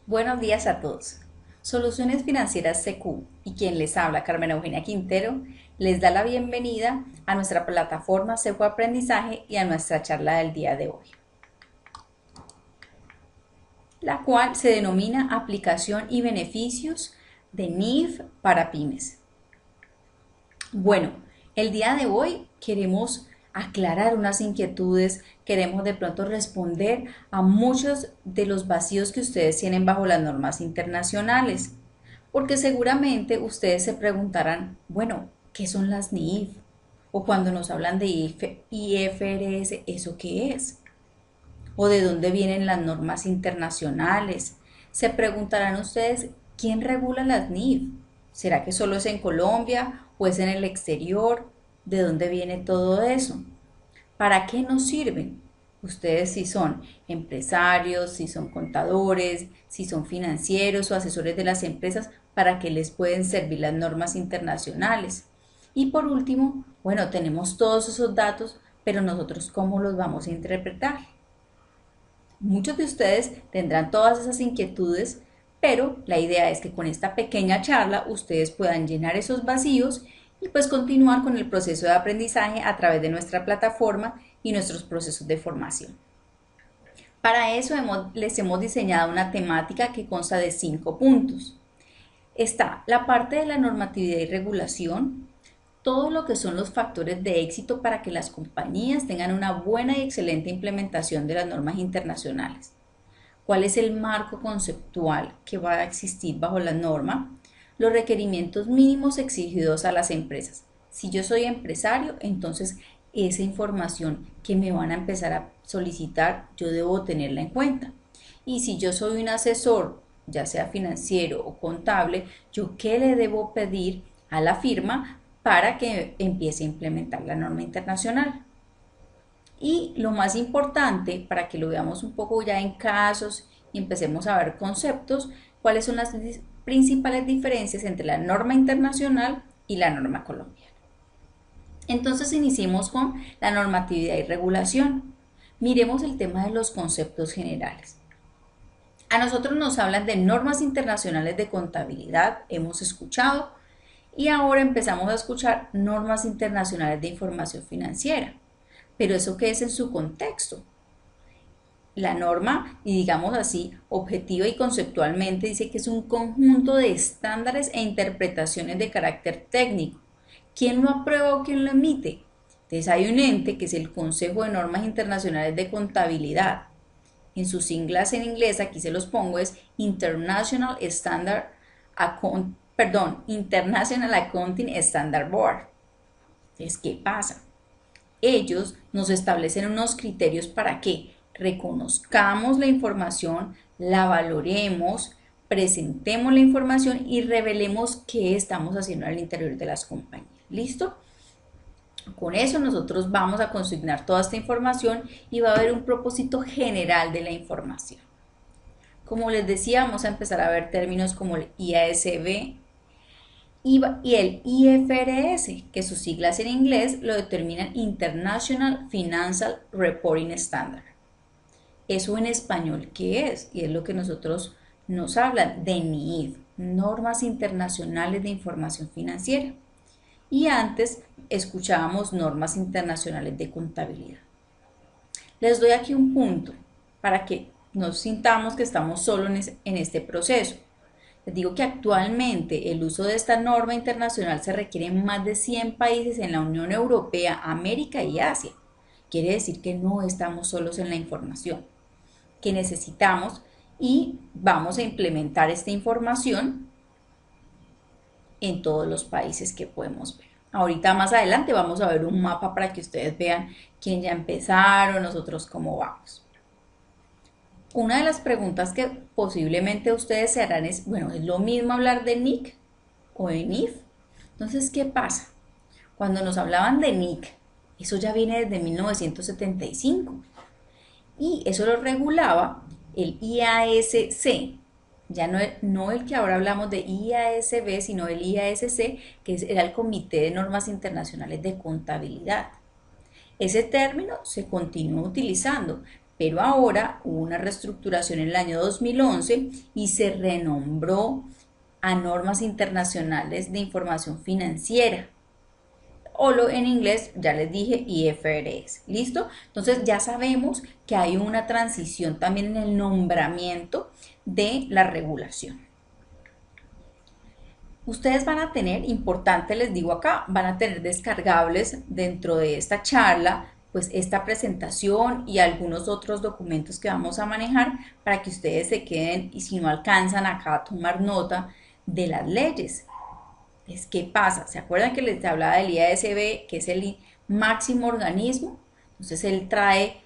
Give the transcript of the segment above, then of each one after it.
Buenos días a todos. Soluciones Financieras CQ y quien les habla, Carmen Eugenia Quintero, les da la bienvenida a nuestra plataforma CQ Aprendizaje y a nuestra charla del día de hoy, la cual se denomina Aplicación y Beneficios de NIF para Pymes. Bueno, el día de hoy queremos aclarar unas inquietudes, queremos de pronto responder a muchos de los vacíos que ustedes tienen bajo las normas internacionales, porque seguramente ustedes se preguntarán, bueno, ¿qué son las NIF? O cuando nos hablan de IFRS, ¿eso qué es? ¿O de dónde vienen las normas internacionales? Se preguntarán ustedes, ¿quién regula las NIF? ¿Será que solo es en Colombia o es en el exterior? ¿De dónde viene todo eso? ¿Para qué nos sirven? Ustedes si son empresarios, si son contadores, si son financieros o asesores de las empresas, ¿para qué les pueden servir las normas internacionales? Y por último, bueno, tenemos todos esos datos, pero nosotros ¿cómo los vamos a interpretar? Muchos de ustedes tendrán todas esas inquietudes, pero la idea es que con esta pequeña charla ustedes puedan llenar esos vacíos y pues continuar con el proceso de aprendizaje a través de nuestra plataforma y nuestros procesos de formación. Para eso les hemos diseñado una temática que consta de 5 puntos. Está la parte de la normatividad y regulación, todo lo que son los factores de éxito para que las compañías tengan una buena y excelente implementación de las normas internacionales. ¿Cuál es el marco conceptual que va a existir bajo la norma? Los requerimientos mínimos exigidos a las empresas. Si yo soy empresario, entonces esa información que me van a empezar a solicitar, yo debo tenerla en cuenta. Y si yo soy un asesor, ya sea financiero o contable, ¿yo qué le debo pedir a la firma para que empiece a implementar la norma internacional? Y lo más importante, para que lo veamos un poco ya en casos y empecemos a ver conceptos, cuáles son las principales diferencias entre la norma internacional y la norma colombiana. Entonces iniciemos con la normatividad y regulación. Miremos el tema de los conceptos generales. A nosotros nos hablan de normas internacionales de contabilidad, hemos escuchado, y ahora empezamos a escuchar normas internacionales de información financiera. Pero ¿eso qué es en su contexto? La norma, y digamos así, objetiva y conceptualmente, dice que es un conjunto de estándares e interpretaciones de carácter técnico. ¿Quién lo aprueba o quién lo emite? Entonces hay un ente que es el Consejo de Normas Internacionales de Contabilidad. En sus siglas en inglés, aquí se los pongo, es International Accounting Standard Board. Entonces, ¿qué pasa? Ellos nos establecen unos criterios para que reconozcamos la información, la valoremos, presentemos la información y revelemos qué estamos haciendo al interior de las compañías. ¿Listo? Con eso nosotros vamos a consignar toda esta información y va a haber un propósito general de la información. Como les decía, vamos a empezar a ver términos como el IASB y el IFRS, que sus siglas en inglés lo determinan International Financial Reporting Standard. ¿Eso en español qué es? Y es lo que nosotros nos hablan de NIF, Normas Internacionales de Información Financiera. Y antes escuchábamos normas internacionales de contabilidad. Les doy aquí un punto para que nos sintamos que estamos solo en este proceso. Les digo que actualmente el uso de esta norma internacional se requiere en más de 100 países en la Unión Europea, América y Asia. Quiere decir que no estamos solos en la información, que necesitamos y vamos a implementar esta información en todos los países que podemos ver. Ahorita más adelante vamos a ver un mapa para que ustedes vean quién ya empezaron, nosotros cómo vamos. Una de las preguntas que posiblemente ustedes se harán es, bueno, ¿es lo mismo hablar de NIC o de NIF? Entonces, ¿qué pasa? Cuando nos hablaban de NIC, eso ya viene desde 1975 y eso lo regulaba el IASC, ya no el que ahora hablamos de IASB, sino el IASC, que era el Comité de Normas Internacionales de Contabilidad. Ese término se continúa utilizando, Pero ahora hubo una reestructuración en el año 2011 y se renombró a normas internacionales de información financiera. O lo en inglés, ya les dije, IFRS. ¿Listo? Entonces ya sabemos que hay una transición también en el nombramiento de la regulación. Ustedes van a tener, importante les digo acá, van a tener descargables dentro de esta charla, pues esta presentación y algunos otros documentos que vamos a manejar para que ustedes se queden y si no alcanzan acá a tomar nota de las leyes. ¿Qué pasa? ¿Se acuerdan que les hablaba del IASB, que es el máximo organismo? Entonces él trae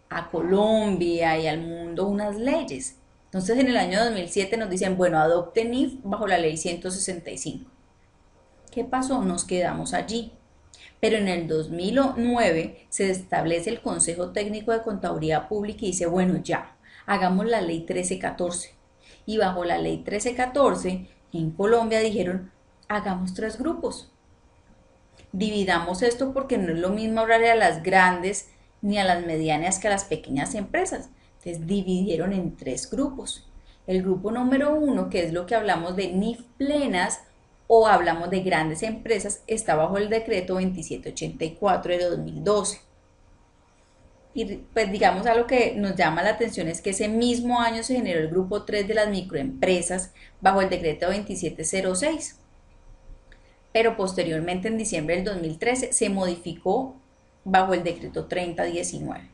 a Colombia y al mundo unas leyes. Entonces en el año 2007 nos dicen, bueno, adopten NIF bajo la ley 165. ¿Qué pasó? Nos quedamos allí. Pero en el 2009 se establece el Consejo Técnico de Contaduría Pública y dice, bueno, ya, hagamos la ley 1314. Y bajo la ley 1314, en Colombia dijeron, hagamos 3 grupos. Dividamos esto porque no es lo mismo hablarle a las grandes ni a las medianas que a las pequeñas empresas. Entonces dividieron en 3 grupos. El grupo número 1, que es lo que hablamos de NIF plenas o hablamos de grandes empresas, está bajo el decreto 2784 de 2012. Y pues digamos algo que nos llama la atención es que ese mismo año se generó el grupo 3 de las microempresas bajo el decreto 2706. Pero posteriormente en diciembre del 2013 se modificó bajo el decreto 3019.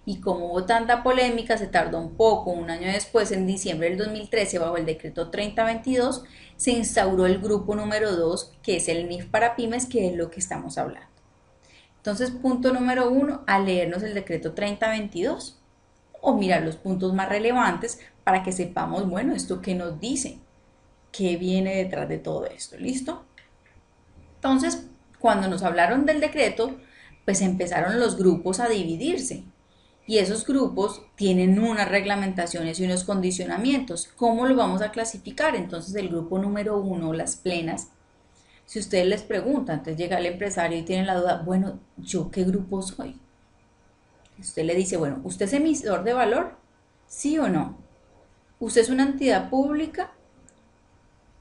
Y como hubo tanta polémica, se tardó un poco, un año después, en diciembre del 2013, bajo el decreto 3022, se instauró el grupo número 2, que es el NIF para pymes, que es lo que estamos hablando. Entonces, punto número 1, a leernos el decreto 3022 o mirar los puntos más relevantes para que sepamos, bueno, esto qué nos dice, qué viene detrás de todo esto, ¿listo? Entonces, cuando nos hablaron del decreto, pues empezaron los grupos a dividirse. Y esos grupos tienen unas reglamentaciones y unos condicionamientos. ¿Cómo lo vamos a clasificar? Entonces, el grupo número 1, las plenas, si ustedes les preguntan, entonces llega el empresario y tiene la duda, bueno, ¿yo qué grupo soy? Usted le dice, bueno, ¿usted es emisor de valor? ¿Sí o no? ¿Usted es una entidad pública?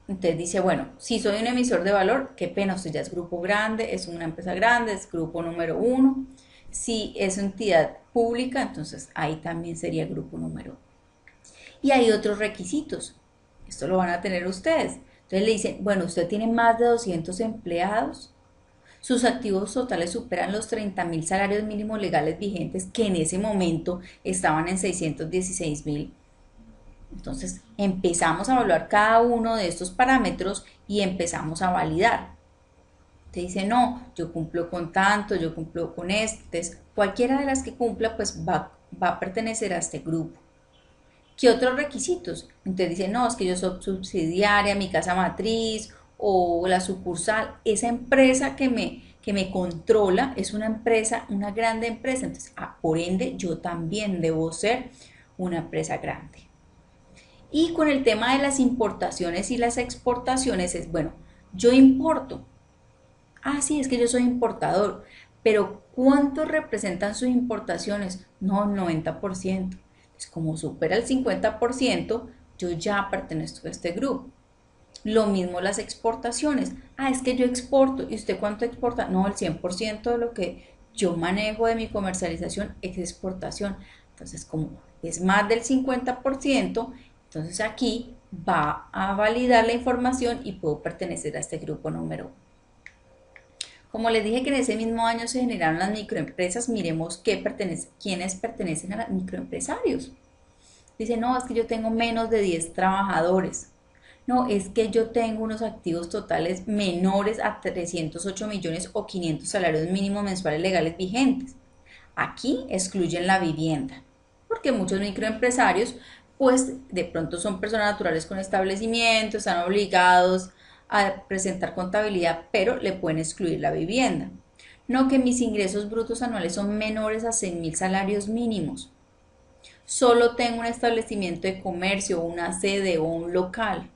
Entonces dice, bueno, si soy un emisor de valor, qué pena, usted ya es grupo grande, es una empresa grande, es grupo número 1. Si es entidad pública, entonces ahí también sería grupo número 1. Y hay otros requisitos, esto lo van a tener ustedes. Entonces le dicen, bueno, usted tiene más de 200 empleados, sus activos totales superan los 30.000 salarios mínimos legales vigentes, que en ese momento estaban en 616.000. Entonces empezamos a evaluar cada uno de estos parámetros y empezamos a validar. Te dice, no, yo cumplo con tanto, yo cumplo con este. Cualquiera de las que cumpla, pues va a pertenecer a este grupo. ¿Qué otros requisitos? Entonces dice, no, es que yo soy subsidiaria, mi casa matriz o la sucursal, esa empresa que me controla es una empresa, una grande empresa. Entonces, por ende, yo también debo ser una empresa grande. Y con el tema de las importaciones y las exportaciones es, bueno, yo importo. Ah, sí, es que yo soy importador, pero ¿cuántos representan sus importaciones? No, 90%. Entonces, como supera el 50%, yo ya pertenezco a este grupo. Lo mismo las exportaciones. Ah, es que yo exporto. ¿Y usted cuánto exporta? No, el 100% de lo que yo manejo de mi comercialización es exportación. Entonces, como es más del 50%, entonces aquí va a validar la información y puedo pertenecer a este grupo número 1. Como les dije que en ese mismo año se generaron las microempresas, miremos quiénes pertenecen a los microempresarios. Dice, no, es que yo tengo menos de 10 trabajadores. No, es que yo tengo unos activos totales menores a 308 millones o 500 salarios mínimos mensuales legales vigentes. Aquí excluyen la vivienda, porque muchos microempresarios, pues de pronto son personas naturales con establecimiento, están obligados a presentar contabilidad, pero le pueden excluir la vivienda. No, que mis ingresos brutos anuales son menores a 6.000 salarios mínimos. Solo tengo un establecimiento de comercio, una sede o un local.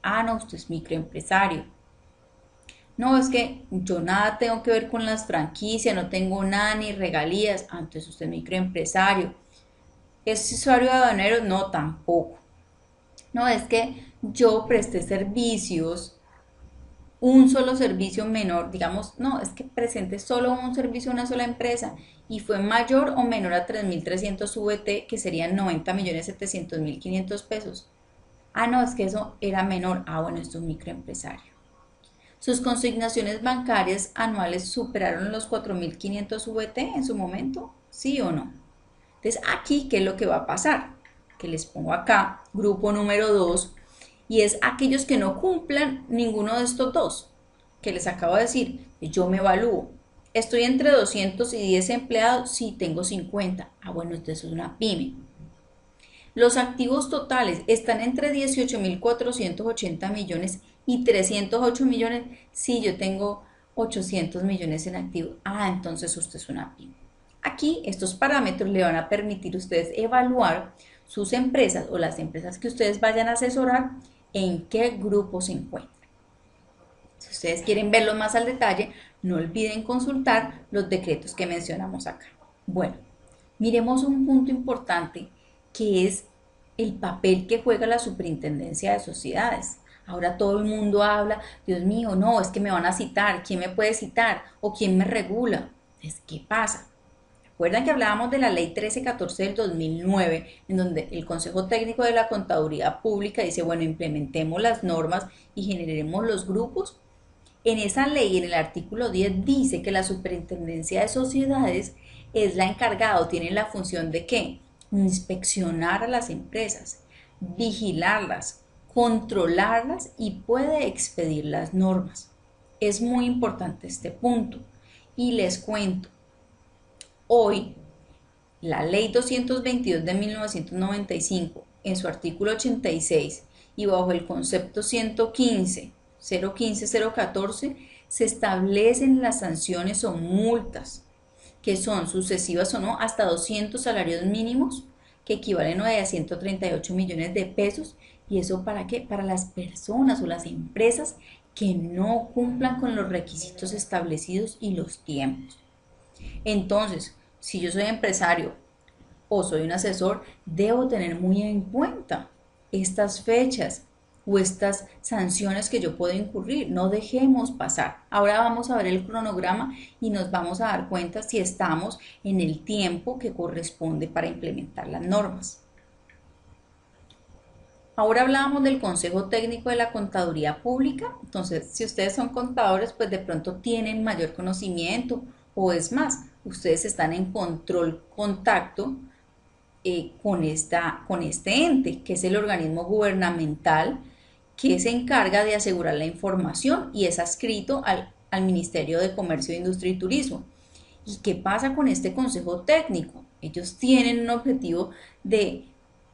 Ah, no, usted es microempresario. No, es que yo nada tengo que ver con las franquicias, no tengo nada ni regalías. Ah, entonces usted es microempresario. ¿Es usuario de aduanero? No, tampoco. No, es que yo presté servicios, un solo servicio menor, digamos, no, es que presente solo un servicio a una sola empresa y fue mayor o menor a 3.300 VT, que serían 90.700.500 pesos. Ah, no, es que eso era menor. Ah, bueno, esto es un microempresario. Sus consignaciones bancarias anuales superaron los 4.500 VT en su momento, ¿sí o no? Entonces, aquí, ¿qué es lo que va a pasar? Que les pongo acá, grupo número 2, y es aquellos que no cumplan ninguno de estos dos, que les acabo de decir. Yo me evalúo. Estoy entre 210 empleados, sí, tengo 50. Ah, bueno, entonces es una pyme. Los activos totales están entre 18.480 millones y 308 millones. Sí, yo tengo 800 millones en activos. Ah, entonces usted es una pyme. Aquí estos parámetros le van a permitir a ustedes evaluar sus empresas o las empresas que ustedes vayan a asesorar en qué grupo se encuentran. Si ustedes quieren verlo más al detalle, no olviden consultar los decretos que mencionamos acá. Bueno, miremos un punto importante que es el papel que juega la superintendencia de sociedades. Ahora todo el mundo habla, Dios mío, no, es que me van a citar, ¿quién me puede citar? ¿O quién me regula? Entonces, ¿qué pasa? ¿Recuerdan que hablábamos de la ley 1314 del 2009, en donde el Consejo Técnico de la Contaduría Pública dice, bueno, implementemos las normas y generemos los grupos? En esa ley, en el artículo 10, dice que la Superintendencia de Sociedades es la encargada o tiene la función de ¿qué? Inspeccionar a las empresas, vigilarlas, controlarlas y puede expedir las normas. Es muy importante este punto. Y les cuento, hoy la ley 222 de 1995, en su artículo 86 y bajo el concepto 115, 015, 014, se establecen las sanciones o multas, que son sucesivas o no, hasta 200 salarios mínimos, que equivalen a 138 millones de pesos. ¿Y eso para qué? Para las personas o las empresas que no cumplan con los requisitos establecidos y los tiempos. Entonces, si yo soy empresario o soy un asesor, debo tener muy en cuenta estas fechas o estas sanciones que yo puedo incurrir. No dejemos pasar. Ahora vamos a ver el cronograma y nos vamos a dar cuenta si estamos en el tiempo que corresponde para implementar las normas. Ahora hablábamos del Consejo Técnico de la Contaduría Pública. Entonces, si ustedes son contadores, pues de pronto tienen mayor conocimiento o es más, ustedes están en contacto con este ente, que es el organismo gubernamental que se encarga de asegurar la información y es adscrito al Ministerio de Comercio, Industria y Turismo. ¿Y qué pasa con este consejo técnico? Ellos tienen un objetivo de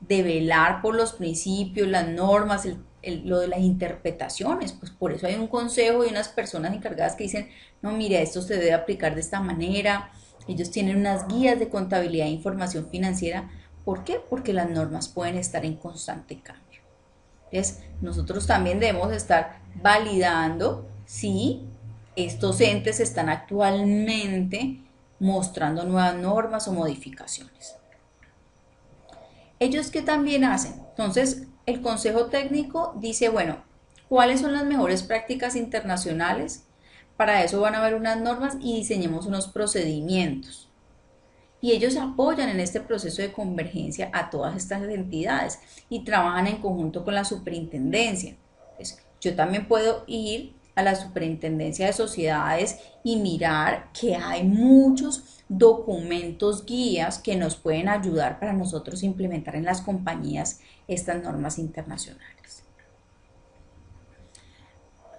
velar por los principios, las normas, lo de las interpretaciones. Pues por eso hay un consejo y unas personas encargadas que dicen, no, mire, esto se debe aplicar de esta manera. Ellos tienen unas guías de contabilidad e información financiera. ¿Por qué? Porque las normas pueden estar en constante cambio. Entonces, nosotros también debemos estar validando si estos entes están actualmente mostrando nuevas normas o modificaciones. ¿Ellos qué también hacen? Entonces, el Consejo Técnico dice, bueno, ¿cuáles son las mejores prácticas internacionales? Para eso van a haber unas normas y diseñemos unos procedimientos. Y ellos apoyan en este proceso de convergencia a todas estas entidades y trabajan en conjunto con la superintendencia. Entonces, yo también puedo ir a la superintendencia de sociedades y mirar que hay muchos documentos guías que nos pueden ayudar para nosotros implementar en las compañías estas normas internacionales.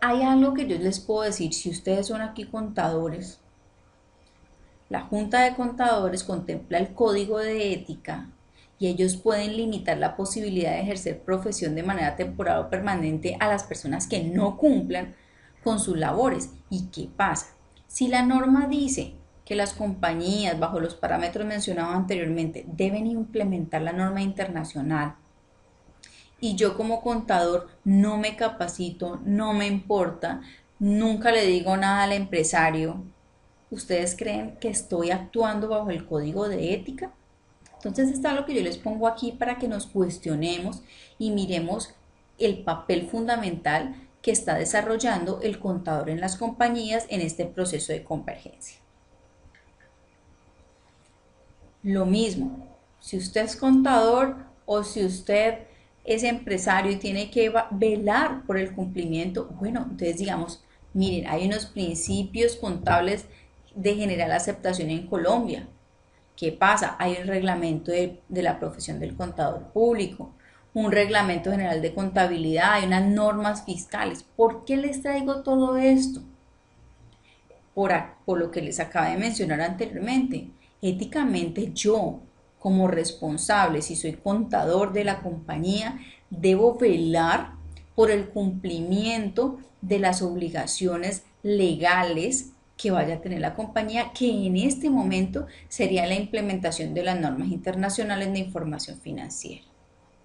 Hay algo que yo les puedo decir, si ustedes son aquí contadores, la Junta de Contadores contempla el código de ética y ellos pueden limitar la posibilidad de ejercer profesión de manera temporal o permanente a las personas que no cumplan con sus labores. ¿Y qué pasa? Si la norma dice que las compañías, bajo los parámetros mencionados anteriormente, deben implementar la norma internacional y yo como contador no me capacito, no me importa, nunca le digo nada al empresario, ¿ustedes creen que estoy actuando bajo el código de ética? Entonces está lo que yo les pongo aquí para que nos cuestionemos y miremos el papel fundamental que está desarrollando el contador en las compañías en este proceso de convergencia. Lo mismo, si usted es contador o si usted es empresario y tiene que velar por el cumplimiento, bueno, entonces digamos, miren, hay unos principios contables de general aceptación en Colombia. ¿Qué pasa? Hay un reglamento de la profesión del contador público, un reglamento general de contabilidad, hay unas normas fiscales. ¿Por qué les traigo todo esto? Por lo que les acabé de mencionar anteriormente. Éticamente yo, como responsable, si soy contador de la compañía, debo velar por el cumplimiento de las obligaciones legales que vaya a tener la compañía, que en este momento sería la implementación de las normas internacionales de información financiera.